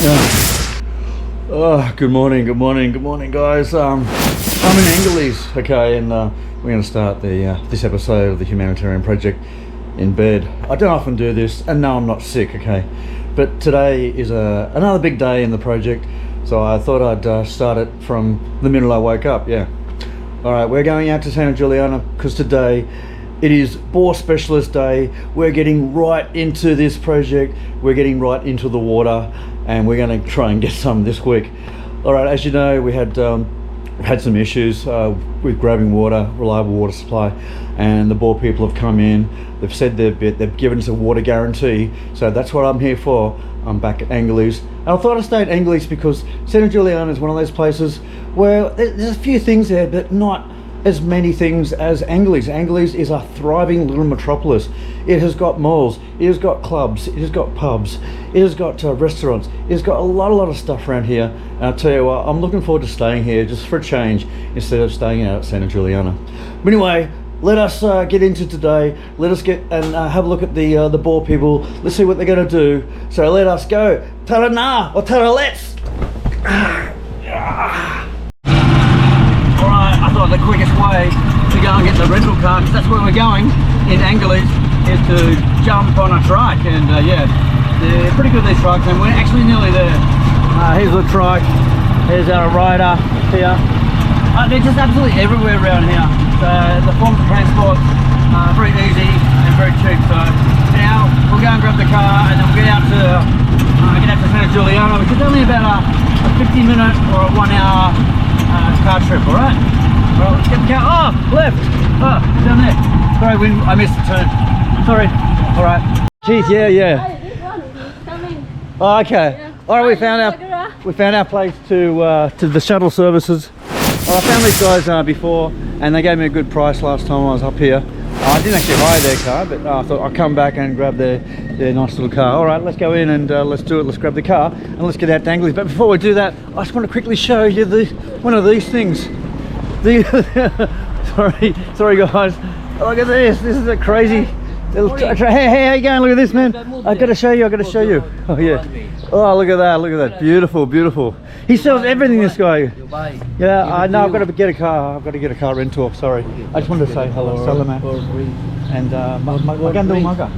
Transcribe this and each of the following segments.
Oh, good morning, guys. I'm in Angeles, okay, and we're going to start this episode of the Humanitarian Project in bed. I don't often do this, and no, I'm not sick, okay, but today is another big day in the project, so I thought I'd start it from the minute I woke up. Yeah. All right, we're going out to Santa Juliana because today it is Bore Specialist Day. We're getting right into this project. We're getting right into the water, and we're going to try and get some this week. All right, as you know, we had some issues with grabbing water, reliable water supply, and the Bore people have come in. They've said their bit. They've given us a water guarantee, so that's what I'm here for. I'm back at Angeles. And I thought I'd stay at Angeles because Santa Juliana is one of those places where there's a few things there, but not as many things as Angeles. Angeles is a thriving little metropolis. It has got malls, it has got clubs, it has got pubs, it has got restaurants, it has got a lot of stuff around here. And I'll tell you what, I'm looking forward to staying here just for a change instead of staying out at Santa Juliana. But anyway, let us get into today. Let us get and have a look at the Bore people. Let's see what they're going to do. So let us go. Ta-da-na, or ta-da-let's. Alright, I thought the quickest way to go and get the rental car, because that's where we're going in Angeles, is to jump on a trike. And yeah, they're pretty good, these trikes, and we're actually nearly there. Here's the trike. Here's our rider here. They're just absolutely everywhere around here. The form of transport very easy and very cheap. So now we'll go and grab the car, and then we'll get out to Santa Juliana, which is only about a 50-minute or a 1-hour car trip. All right. Well, let's get the car. Oh, left. Oh, down there. Sorry, I missed the turn. Sorry. All right. Jeez, yeah. Hi, this one is coming. Oh, okay. Yeah. All right, we found our place to the shuttle services. Well, I found these guys before, and they gave me a good price last time I was up here. I didn't actually hire their car, but I thought I'd come back and grab their nice little car. All right, let's go in and let's do it. Let's grab the car and let's get out to Angeles. But before we do that, I just want to quickly show you one of these things. Sorry guys. Look at this. This is a crazy little hey, how you going? Look at this, man. I gotta show you. Oh yeah. Oh, look at that. Beautiful. He sells everything, this guy. Yeah, I know. I've got to get a car rental. Sorry. I just wanted to say hello. Salamat. And magandang umaga.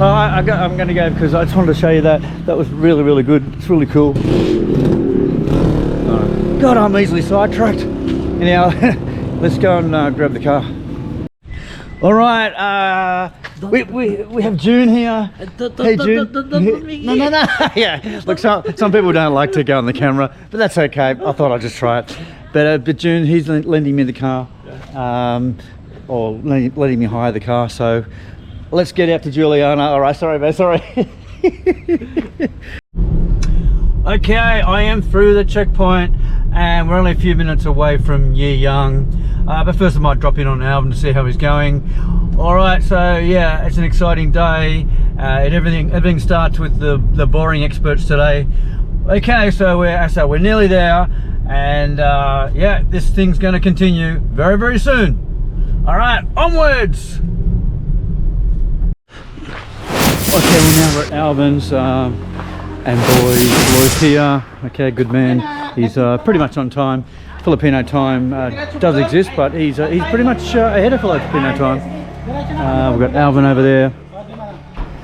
I'm going to go because I just wanted to show you that. That was really good. It's really cool. God, I'm easily sidetracked. Anyhow, let's go and grab the car. All right, we have June here. Hey June. No. Yeah. Look, some people don't like to go on the camera, but that's okay. I thought I'd just try it. But June, he's lending me the car, or letting me hire the car. So let's get out to Juliana. All right. Sorry, mate. Sorry. Okay, I am through the checkpoint, and we're only a few minutes away from Yiyang. But first I might drop in on Alvin to see how he's going. Alright, so yeah, it's an exciting day. Everything starts with the boring experts today. Okay, so we're nearly there, and yeah, this thing's going to continue very soon. Alright, onwards! Okay, well now we're at Alvins. And Boy's here. Okay, good man. He's pretty much on time. Filipino time does exist, but he's pretty much ahead of Filipino time. We've got Alvin over there,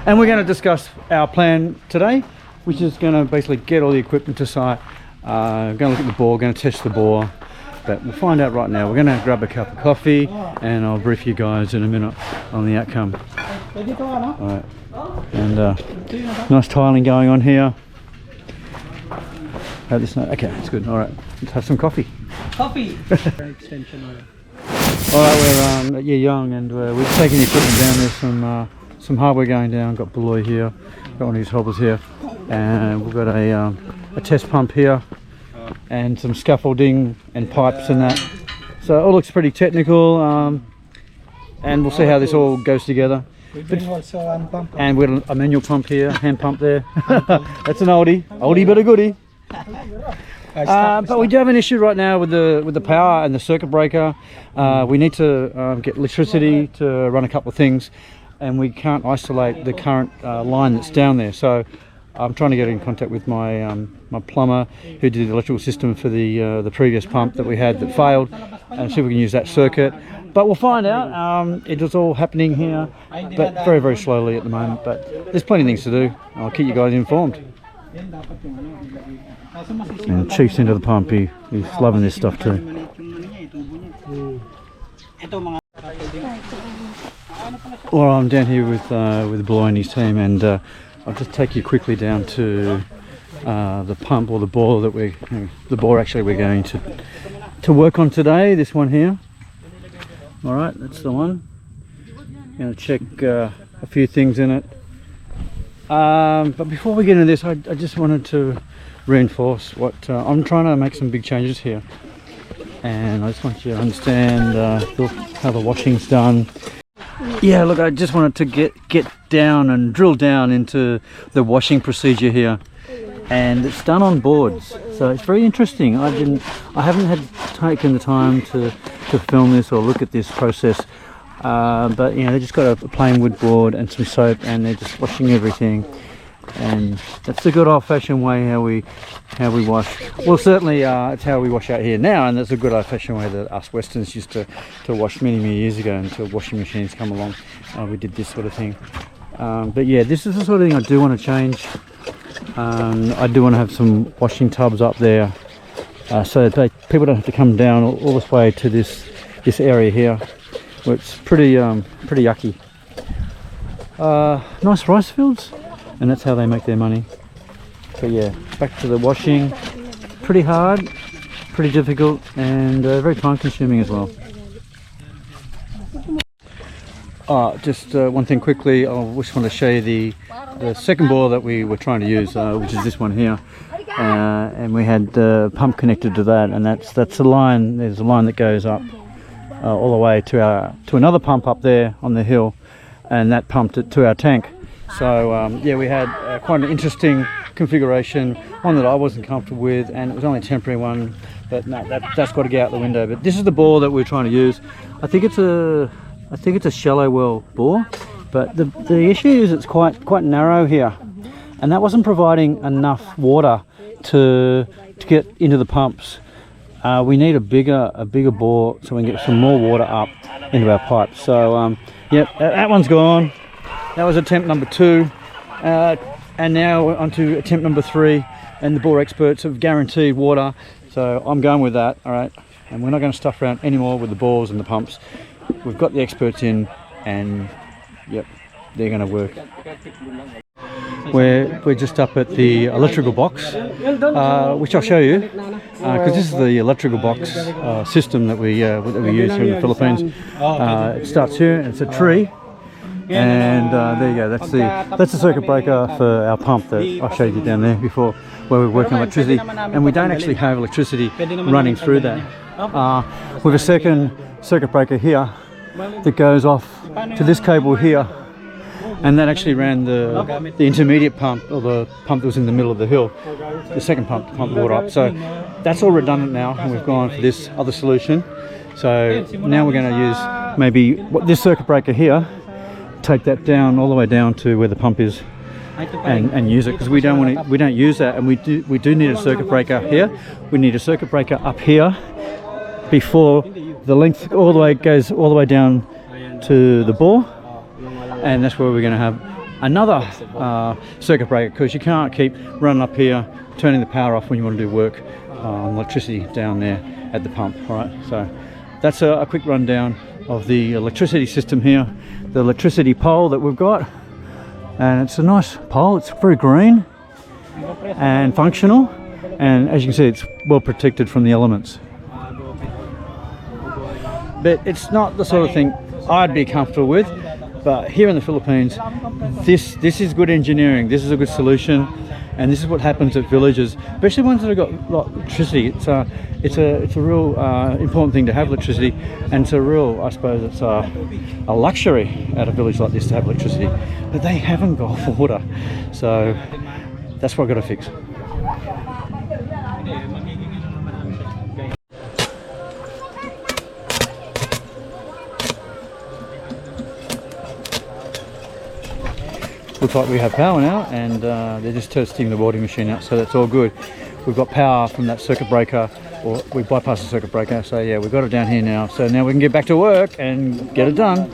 and we're going to discuss our plan today, which is going to basically get all the equipment to site. Going to look at the bore, going to test the bore, but we'll find out right now. We're going to grab a cup of coffee, and I'll brief you guys in a minute on the outcome. All right. And nice tiling going on here. Okay, that's good. All right, let's have some coffee. Alright, we're at Yiyang, and we're taking the equipment down. There's some hardware going down. Got Beloy here, got one of these hoppers here, and we've got a test pump here, and some scaffolding and pipes and that. So it all looks pretty technical, and we'll see how this all goes together. And we've got a manual pump here, hand pump there. That's an oldie but a goodie. But we do have an issue right now with the power and the circuit breaker. We need to get electricity to run a couple of things. and we can't isolate the current line that's down there. So I'm trying to get in contact with my my plumber who did the electrical system for the previous pump that we had that failed, and see if we can use that circuit. But we'll find out. It is all happening here, but very, very slowly at the moment. But there's plenty of things to do. I'll keep you guys informed. And Chief's into the pump. He's loving this stuff too. Well, I'm down here with Bloy and his team, and I'll just take you quickly down to the pump, or the bore that we're going to work on today. This one here. All right, that's the one. Going to check a few things in it. But before we get into this, I just wanted to reinforce what I'm trying to make some big changes here, and I just want you to understand how the washing's done. Yeah, look, I just wanted to get down and drill down into the washing procedure here, and it's done on boards, so it's very interesting. I haven't had taken the time to film this or look at this process, but you know, they just got a plain wood board and some soap, and they're just washing everything, and that's the good old-fashioned way how we wash. Well, certainly it's how we wash out here now, and that's a good old-fashioned way that us Westerns used to wash many years ago, until washing machines come along. We did this sort of thing, but yeah, this is the sort of thing I do want to change. I do want to have some washing tubs up there, so that people don't have to come down all this way to this area here, where it's pretty yucky. Nice rice fields, and that's how they make their money. But yeah, back to the washing. Pretty hard, pretty difficult, and very time consuming as well. Just one thing quickly, I just want to show you the second bore that we were trying to use, which is this one here, and we had the pump connected to that, and that's the line. There's a line that goes up all the way to another pump up there on the hill, and that pumped it to our tank. So yeah, we had quite an interesting configuration, one that I wasn't comfortable with, and it was only a temporary one, but no, that's got to get out the window. But this is the bore that we're trying to use. I think it's a shallow well bore, but the issue is it's quite narrow here, and that wasn't providing enough water to get into the pumps. We need a bigger bore so we can get some more water up into our pipes. So yep, that one's gone. That was attempt number 2, and now we're on to attempt number 3, and the bore experts have guaranteed water, so I'm going with that. All right, and we're not going to stuff around anymore with the bores and the pumps. We've got the experts in, and yep, they're going to work. We're just up at the electrical box, which I'll show you, because this is the electrical box system that we use here in the Philippines. It starts here, and it's a tree, and there you go. That's the circuit breaker for our pump that I showed you down there before, where we're working on electricity, and we don't actually have electricity running through that. We have a second circuit breaker here that goes off to this cable here, and that actually ran the intermediate pump, or the pump that was in the middle of the hill, the second pump to pump the water up. So that's all redundant now, and we've gone for this other solution. So now we're going to use maybe this circuit breaker here, take that down all the way down to where the pump is, and use it, because we don't use that, and we do need a circuit breaker here. We need a circuit breaker up here before the length goes all the way down to the bore, and that's where we're going to have another circuit breaker, because you can't keep running up here turning the power off when you want to do work on electricity down there at the pump. All right, so that's a quick rundown of the electricity system here, the electricity pole that we've got, and it's a nice pole. It's very green and functional, and as you can see, it's well protected from the elements. But it's not the sort of thing I'd be comfortable with. But here in the Philippines, this is good engineering. This is a good solution, and this is what happens at villages, especially ones that have got electricity. It's a real important thing to have electricity, and it's a real, I suppose, it's a luxury at a village like this to have electricity. But they haven't got water, so that's what I've got to fix. looks like we have power now, and they're just testing the welding machine out, so that's all good. We've got power from that circuit breaker, or we bypassed the circuit breaker, so yeah, we've got it down here now. So now we can get back to work and get it done.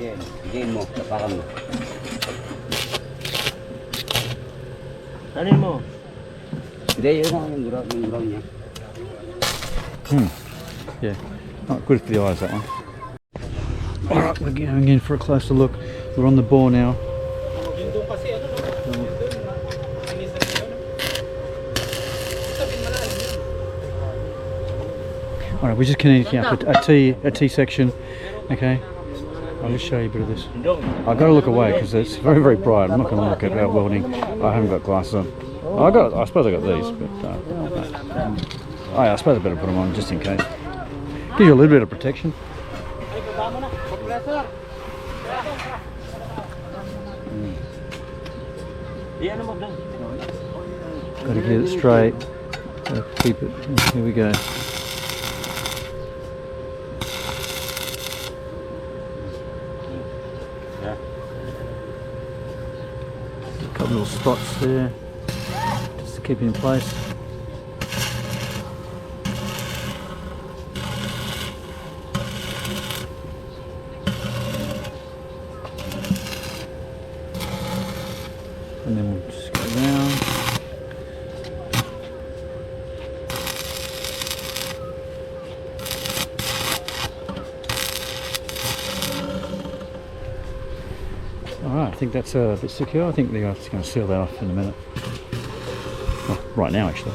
Yeah, not good for the eyes, that one. Alright, we're going in for a closer look. We're on the bore now. Alright, we're just connecting up a T section. Okay, I'll just show you a bit of this. I've got to look away because it's very, very bright. I'm not going to look at welding. I haven't got glasses on. I suppose I got these, but oh yeah, I suppose I better put them on just in case. Gives you a little bit of protection. Got to get it straight. Got to keep it. Here we go. A couple little spots there, just to keep it in place. And then we'll just go around. Alright, I think that's a bit secure. I think they're just going to seal that off in a minute. Well, right now actually.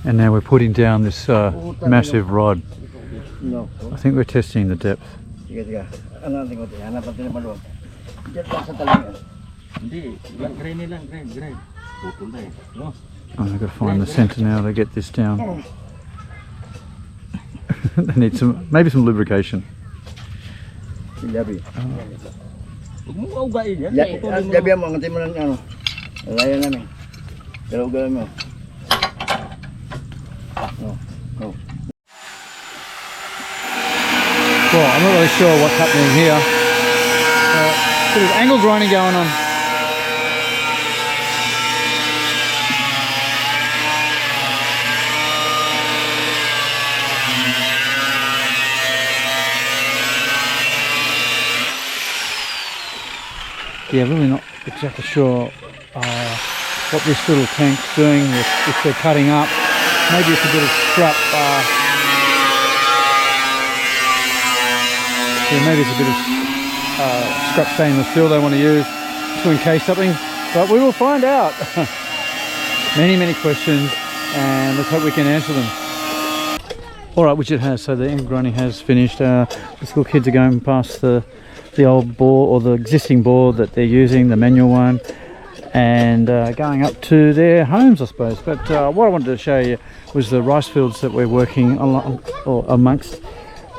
And now we're putting down this massive rod. I think we're testing the depth. Oh, I've got to find the center now to get this down. They need maybe some lubrication. Well, I'm not really sure what's happening here. Bit of angle grinding going on. Yeah, really not exactly sure what this little tank's doing, if they're cutting up. Maybe it's a bit of scrap. Yeah, maybe it's a bit of scrap stainless steel they want to use to encase something, but we will find out. Many questions, and let's hope we can answer them. Alright, which it has. So the angle grinding has finished. The school kids are going past the old bore, or the existing bore that they're using, the manual one, and going up to their homes, I suppose. But what I wanted to show you was the rice fields that we're working along, or amongst,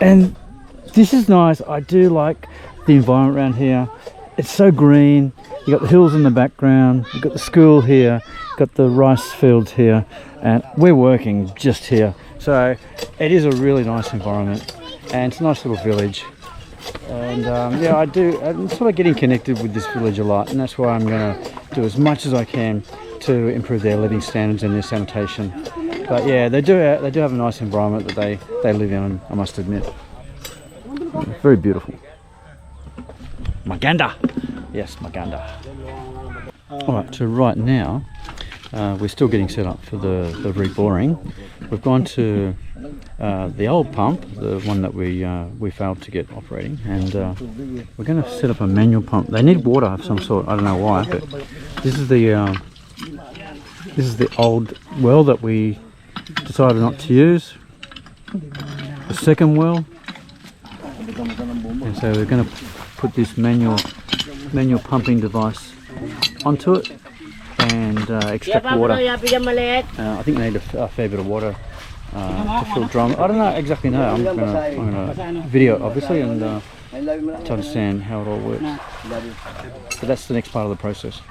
and this is nice. I do like the environment around here. It's so green. You got the hills in the background, you've got the school here, got the rice fields here, and we're working just here. So it is a really nice environment, and it's a nice little village. And yeah, I'm sort of getting connected with this village a lot, and that's why I'm going to do as much as I can to improve their living standards and their sanitation. But yeah, they do have a nice environment that they live in, I must admit. Very beautiful. Maganda! Yes, Maganda. Alright, so right now we're still getting set up for the reboring. We've gone to the old pump, the one that we failed to get operating, and we're going to set up a manual pump. They need water of some sort, I don't know why, but this is the old well that we decided not to use. The second well. And so we're going to put this manual pumping device onto it and extract water. I think they need a fair bit of water to fill drum. I don't know exactly know. I'm gonna video it obviously and to understand how it all works. But that's the next part of the process.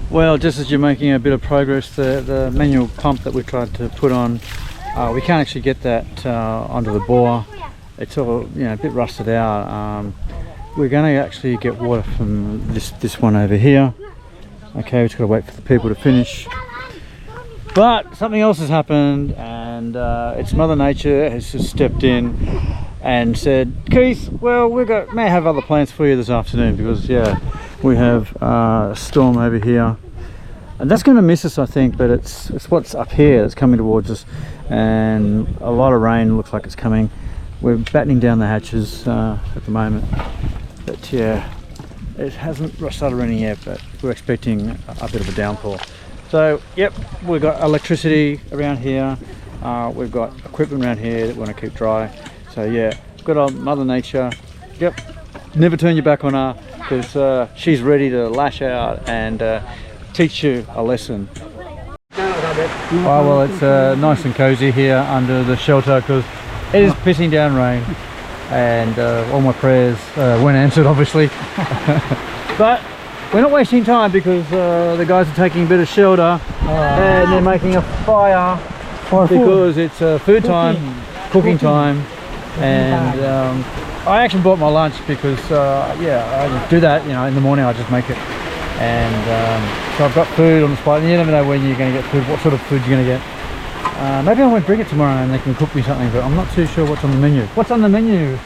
Well, just as you're making a bit of progress, the manual pump that we tried to put on, we can't actually get that onto the bore. it's all, you know, a bit rusted out. We're going to actually get water from this one over here. Okay, we've just got to wait for the people to finish. But something else has happened, and it's Mother Nature has just stepped in and said, Keith, well, may have other plans for you this afternoon, because yeah, we have a storm over here, and that's going to miss us, I think. But it's what's up here that's coming towards us, and a lot of rain looks like it's coming. We're battening down the hatches at the moment, but yeah, it hasn't started raining yet, but we're expecting a bit of a downpour. So yep, we've got electricity around here, we've got equipment around here that we want to keep dry. So yeah, good old Mother Nature. Yep, never turn your back on her, because she's ready to lash out and teach you a lesson. Oh well, it's nice and cozy here under the shelter, because it is pissing down rain, and all my prayers weren't answered, obviously. But we're not wasting time, because the guys are taking a bit of shelter and they're making a fire because it's food time, cooking time, and I actually bought my lunch because yeah, I do that, you know, in the morning I just make it, and so I've got food on the spot, and you never know when you're going to get food, what sort of food you're going to get. Maybe I won't bring it tomorrow and they can cook me something, but I'm not too sure what's on the menu. What's on the menu?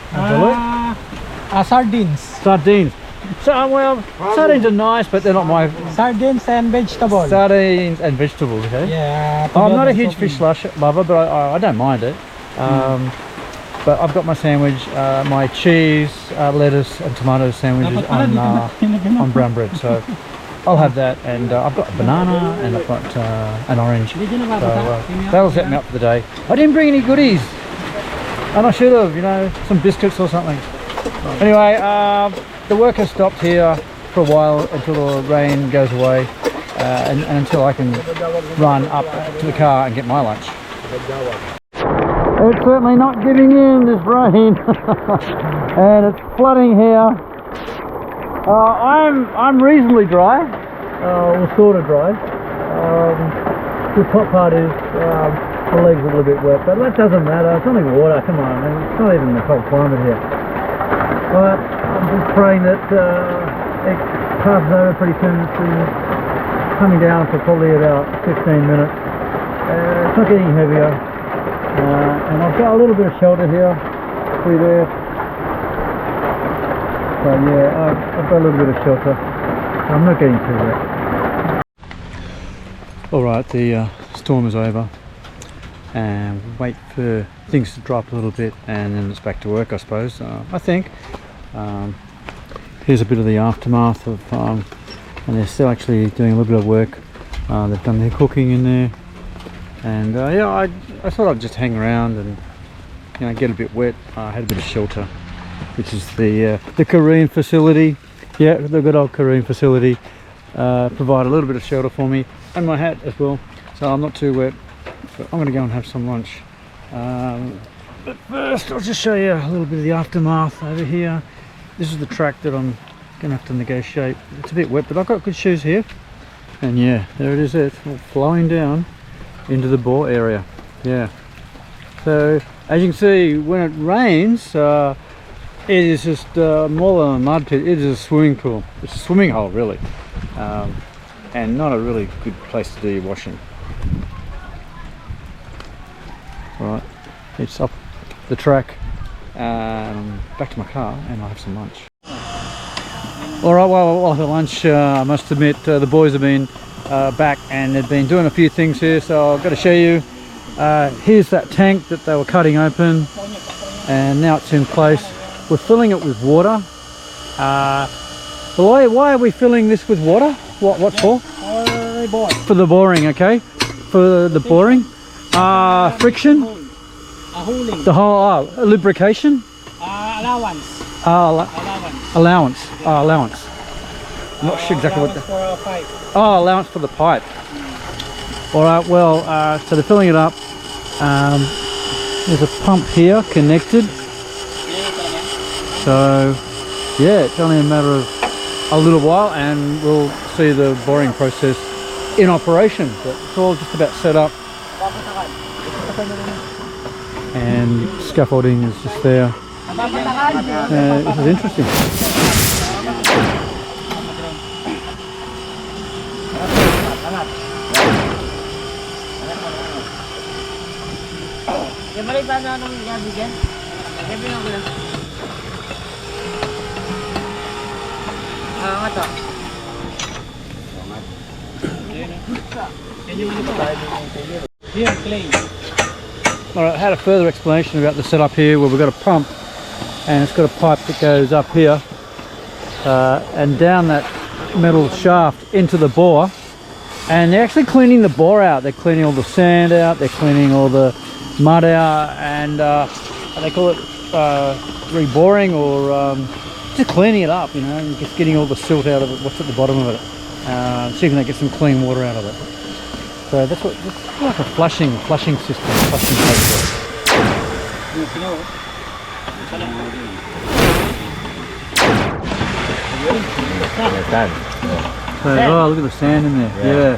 Sardines. Sardines. So, well, sardines are nice, but they're not my... Sardines and vegetables. Sardines and vegetables, okay? Yeah. I'm not a huge fish lover, but I don't mind it. But I've got my sandwich, my cheese, lettuce and tomato sandwiches on brown bread. So I'll have that, and I've got a banana and I've got an orange. So that'll set me up for the day. I didn't bring any goodies, and I should have, you know, some biscuits or something. Anyway, the work has stopped here for a while until the rain goes away, and until I can run up to the car and get my lunch. It's certainly not giving in, this rain, and it's flooding here. I'm reasonably dry, or sort of dry. The top part is the legs are a little bit wet, but that doesn't matter. It's only water. Come on, man. It's not even the cold climate here. But I'm just praying that it passes over pretty soon. It's been coming down for probably about 15 minutes. It's not getting heavier. And I've got a little bit of shelter here, see there. So yeah, I've got a little bit of shelter. I'm not getting too wet. Alright, the storm is over, and we'll wait for things to drop a little bit, and then it's back to work, I suppose. I think. Here's a bit of the aftermath of, and they're still actually doing a little bit of work. They've done their cooking in there. And yeah, I thought I'd just hang around and, you know, get a bit wet. I had a bit of shelter, which is the Korean facility. Yeah, the good old Korean facility provide a little bit of shelter for me, and my hat as well, so I'm not too wet. But I'm going to go and have some lunch. But first, I'll just show you a little bit of the aftermath over here. This is the track that I'm going to have to negotiate. It's a bit wet, but I've got good shoes here. And yeah, there it is. It's all flowing down into the bore area. Yeah, so as you can see, when it rains, it is just more than a mud pit. It is a swimming pool. It's a swimming hole, really, and not a really good place to do your washing. Right, it's up the track, back to my car, and I'll have some lunch. Alright, well, I'll have lunch. I must admit, the boys have been back, and they've been doing a few things here, so I've got to show you. Here's that tank that they were cutting open, and now it's in place. We're filling it with water. Why are we filling this with water? What for? For the boring, okay? For the boring. Friction. The whole lubrication. Allowance. Allowance. Allowance. I'm not sure exactly what. Oh, allowance for the pipe. All right. Well, so they're filling it up. There's a pump here connected. So yeah, it's only a matter of a little while, and we'll see the boring process in operation. But it's all just about set up, and scaffolding is just there. This is interesting. Here, clean. Alright, I had a further explanation about the setup here where we've got a pump and it's got a pipe that goes up here and down that metal shaft into the bore, and they're actually cleaning the bore out. They're cleaning all the sand out, they're cleaning all the mud out, and they call it reboring, or just cleaning it up, you know, and just getting all the silt out of it, what's at the bottom of it. See if they get some clean water out of it. So that's what, it's like a flushing system, flushing process. So, oh, look at the sand in there. Yeah.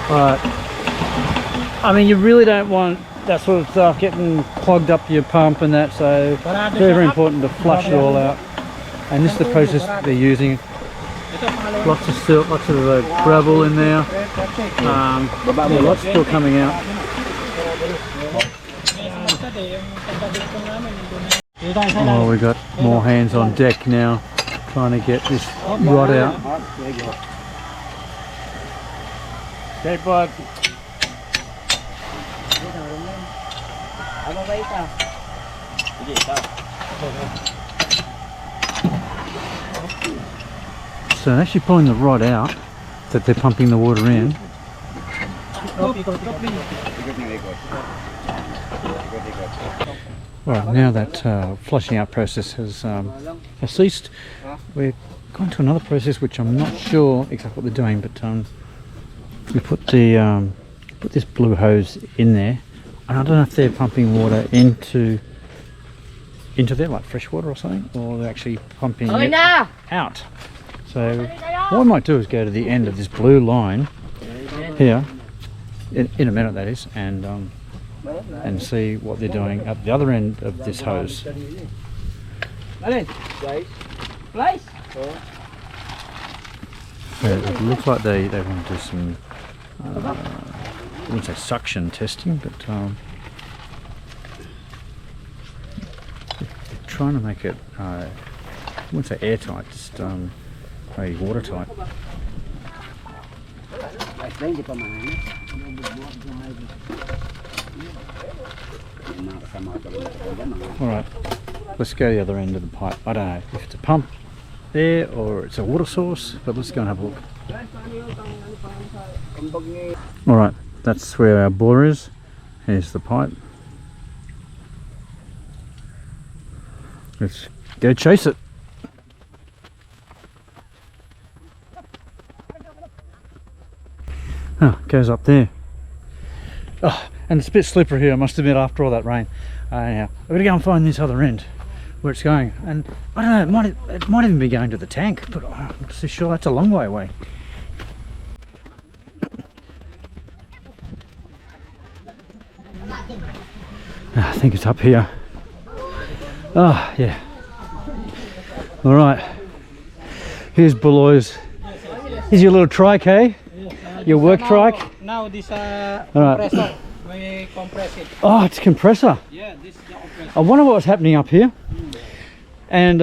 Alright. I mean, you really don't want that sort of stuff getting clogged up your pump and that, so very, very important to flush it all out. And this is the process they're using. Lots of silt, lots of gravel in there. Yeah, lots still coming out. Oh, we got more hands on deck now, trying to get this rod out. Skateboard. So they're actually pulling the rod out that they're pumping the water in. Right, now that flushing out process has ceased, we're going to another process which I'm not sure exactly what they're doing, but we put the put this blue hose in there, and I don't know if they're pumping water into there, like fresh water or something, or they're actually pumping it out. So what I might do is go to the end of this blue line here, in a minute that is, and see what they're doing at the other end of this hose. So it looks like they want to do some, I wouldn't say suction testing, but they're trying to make it, I wouldn't say airtight, just very watertight. Alright, let's go to the other end of the pipe. I don't know if it's a pump there or it's a water source, but let's go and have a look. Alright, that's where our bore is. Here's the pipe. Let's go chase it. Oh, it goes up there. Oh, and it's a bit slippery here, I must admit, after all that rain. Anyhow, I've got to go and find this other end where it's going. And I don't know, it might even be going to the tank, but I'm not so sure. That's a long way away. I think it's up here. Oh, yeah. Alright. Here's Beloy's. Here's your little trike, eh? Your work trike? Now this compressor, we compress it. Oh, it's a compressor. Yeah, this is the compressor. I wonder what's happening up here. And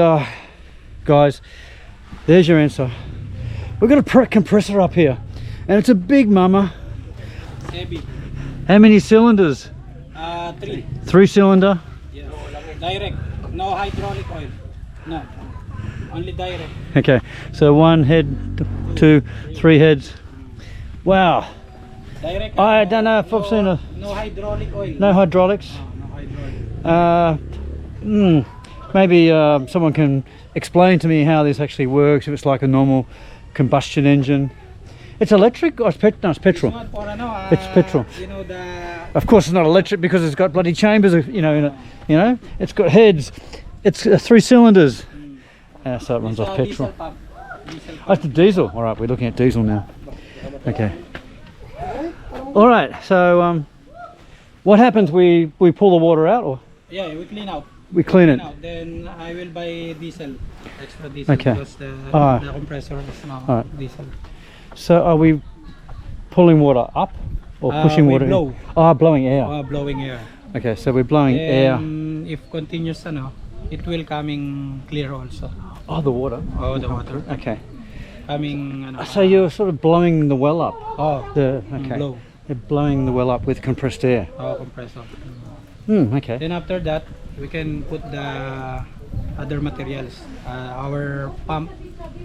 guys, there's your answer. We've got a compressor up here, and it's a big mama. Heavy. How many cylinders? 3. 3 cylinder. Yeah. Direct. No hydraulic oil. No. Only direct. Okay, so 1 head, 2, 3 heads. Wow. Direct. I don't know if I've seen a... No hydraulic oil. No hydraulics? No hydraulic. Maybe someone can explain to me how this actually works, if it's like a normal combustion engine. It's electric or it's no, it's petrol. It's not for, no, it's petrol. You know, of course it's not electric because it's got bloody chambers, you know, in it. You know, it's got heads. It's 3 cylinders. So it runs off petrol. Diesel Oh, it's the diesel. All right, we're looking at diesel now. Okay. All right. So what happens? We pull the water out, or Yeah, we clean out. We clean it. Out. Then I will buy diesel, extra diesel, Okay. because the compressor is now Alright. diesel. So are we pulling water up or pushing we water blow. in? Oh, blowing air. Blowing air. Okay, so we're blowing air. If continuous, it will coming clear also. Oh, the water. Oh, the water Okay. coming. So you're sort of blowing the well up. Oh, Okay. blow. You're blowing the well up with compressed air. Oh, compressor. Okay. Then after that, we can put the other materials. Our pump,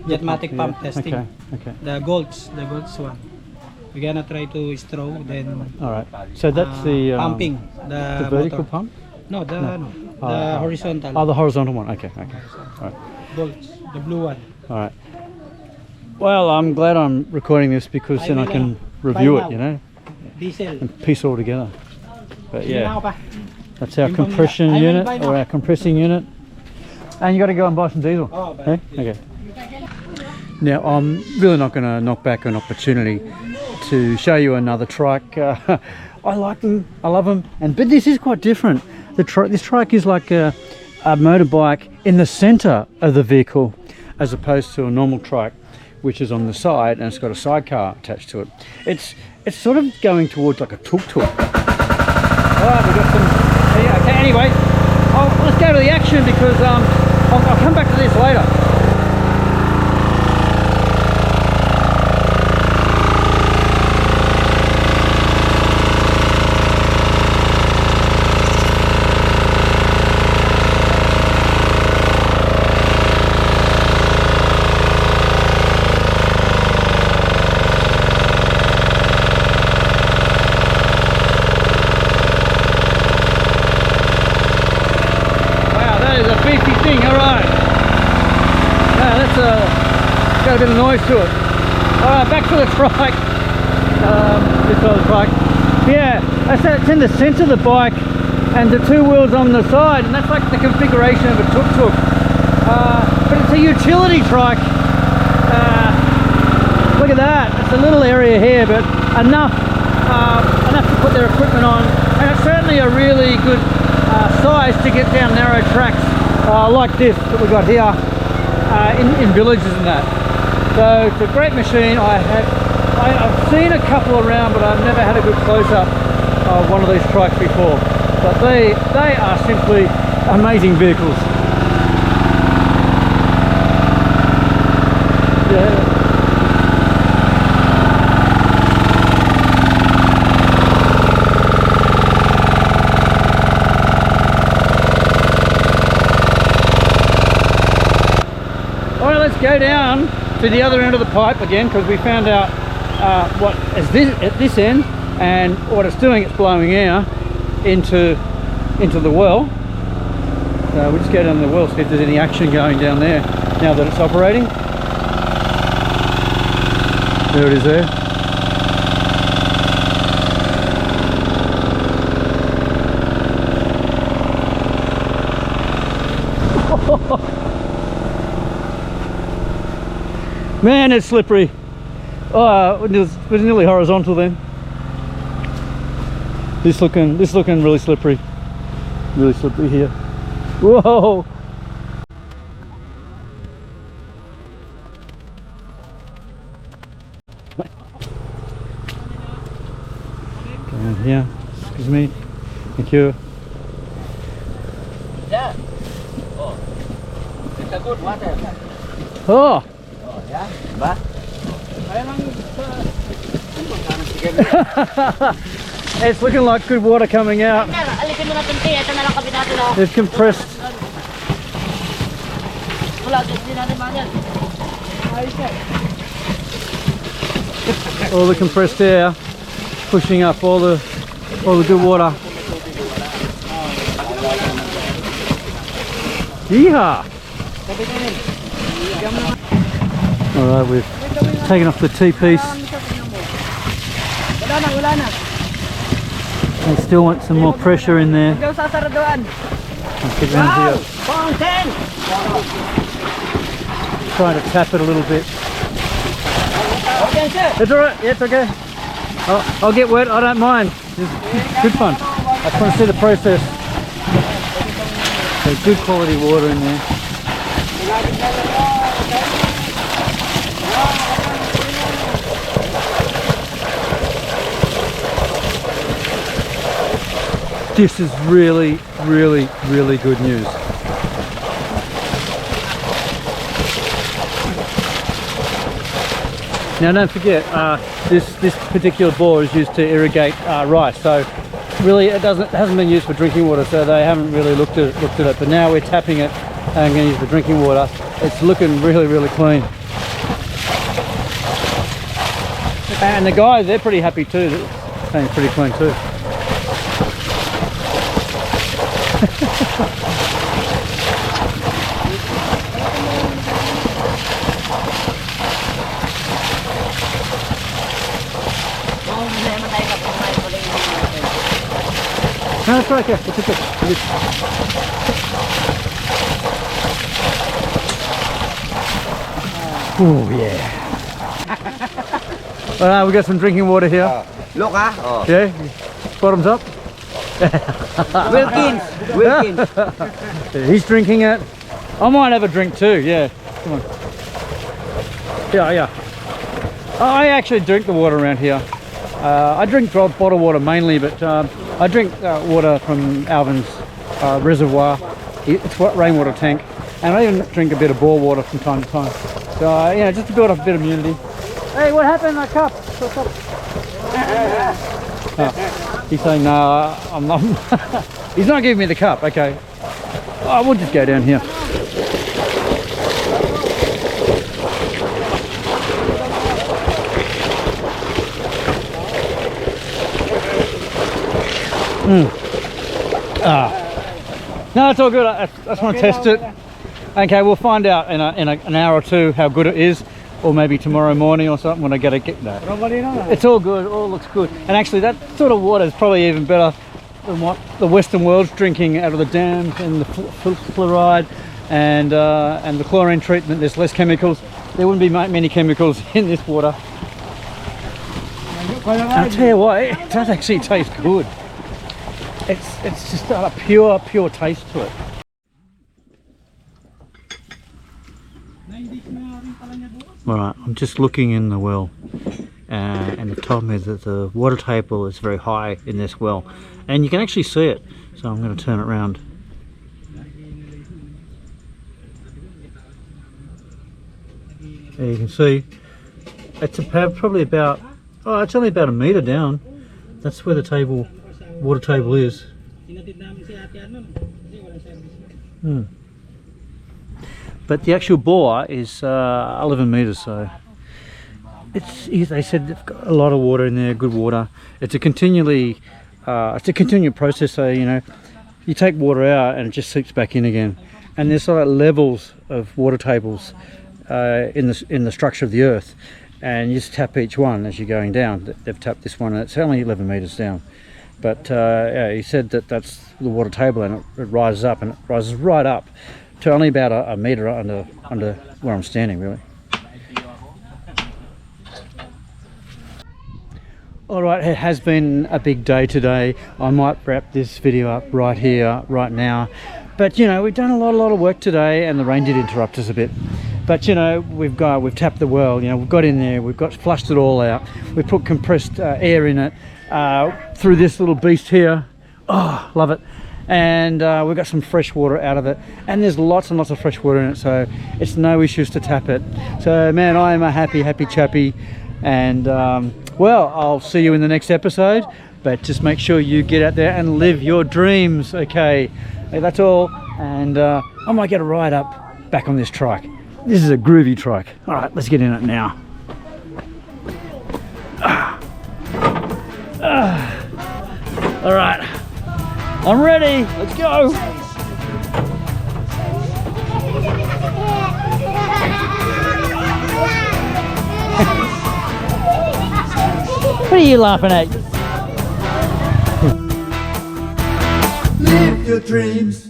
Jetmatic pump testing. Okay. Okay. The golds one. We're gonna try to straw, then All right. So that's the pumping the vertical motor. pump. No, the horizontal. Oh, the horizontal one. Okay. Okay. All right. Golds, the blue one. All right. Well, I'm glad I'm recording this because then I can review it, you know, Diesel. and piece all together. But yeah, Pa. that's our Yung compression I will unit buy or now. our compressing unit. And you got to go and buy some diesel. Oh, buy Okay. Okay. Now I'm really not going to knock back an opportunity to show you another trike. I like them, I love them, but this is quite different. This trike is like a motorbike in the center of the vehicle, as opposed to a normal trike, which is on the side and it's got a sidecar attached to it. It's sort of going towards like a tuk-tuk. Alright, we've got some. Yeah, okay, anyway, let's go to the action because I'll come back to this later. Got a bit of noise to it. Alright, back to the trike. This other trike. Yeah, I said it's in the centre of the bike and the two wheels on the side, and that's like the configuration of a tuk-tuk. But it's a utility trike. Look at that. It's a little area here, but enough to put their equipment on. And it's certainly a really good size to get down narrow tracks like this that we've got here in villages and that. So it's a great machine. I've seen a couple around, but I've never had a good close-up of one of these trikes before. But they are simply amazing vehicles. Yeah. All right, let's go down to the other end of the pipe again, because we found out what is this at this end, and what it's doing, it's blowing air into the well. So we'll just go down the well, see if there's any action going down there now that it's operating. There it is there. Man, it's slippery. Oh, it was nearly horizontal then. This looking really slippery. Really slippery here. Whoa! Down here. Excuse me. Thank you. Yeah. Oh, it's a good water. Oh! Yeah, ba? It's looking like good water coming out. They've compressed. All the compressed air pushing up all the good water. Yeehaw! Alright, we've taken off the T-piece. They still want some more pressure in there. Let's get around here. Trying to tap it a little bit. It's alright, yeah, it's okay. I'll get wet, I don't mind. It's good fun. I just want to see the process. So good quality water in there. This is really, really, really good news. Now don't forget, this particular bore is used to irrigate rice, so really it hasn't been used for drinking water, so they haven't really looked at it. But now we're tapping it and going to use it for drinking water. It's looking really, really clean. And the guys, they're pretty happy too. It's saying it's pretty clean too. No, that's right, yeah, it's okay. Oh, yeah. Alright, we got some drinking water here. Look, oh. Yeah, bottoms up. Wilkins. He's drinking it. I might have a drink too, yeah. Come on. Yeah. I actually drink the water around here. I drink bottled water mainly, but I drink water from Alvins reservoir. It's what rainwater tank, and I even drink a bit of bore water from time to time. So yeah, just to build up a bit of immunity. Hey, what happened? My cup. What's up? Oh, he's saying no. I'm not. He's not giving me the cup. Okay. Oh, we'll just go down here. No, it's all good. I just want to test it. Okay, we'll find out in an hour or two how good it is, or maybe tomorrow morning or something when I get that. It's all good. All looks good. And actually, that sort of water is probably even better than what the Western world's drinking out of the dams and the fluoride and the chlorine treatment. There's less chemicals. There wouldn't be many chemicals in this water. And I'll tell you what, it does actually taste good. It's just got a pure taste to it. Alright, I'm just looking in the well, and it told me that the water table is very high in this well, and you can actually see it. So I'm going to turn it around. There you can see it's probably about, oh, it's only about a metre down. That's where the water table is. But the actual bore is 11 metres, so they said they've got a lot of water in there, good water. It's a continual process, so you know, you take water out and it just seeps back in again. And there's sort of levels of water tables in the structure of the earth, and you just tap each one as you're going down. They've tapped this one, and it's only 11 metres down. But yeah, he said that that's the water table, and it rises up, and it rises right up to only about a metre under where I'm standing, really. Alright, it has been a big day today. I might wrap this video up right here, right now. But you know, we've done a lot of work today, and the rain did interrupt us a bit. But you know, we've tapped the well, you know, we've got in there, we've flushed it all out. We've put compressed air in it through this little beast here. Oh, love it. And we've got some fresh water out of it, and there's lots and lots of fresh water in it, so it's no issues to tap it. So man, I am a happy chappy, and well, I'll see you in the next episode, but just make sure you get out there and live your dreams. Okay, that's all. And I might get a ride up back on this trike. This is a groovy trike. All right, let's get in it now. All right, I'm ready. Let's go. What are you laughing at? Live your dreams.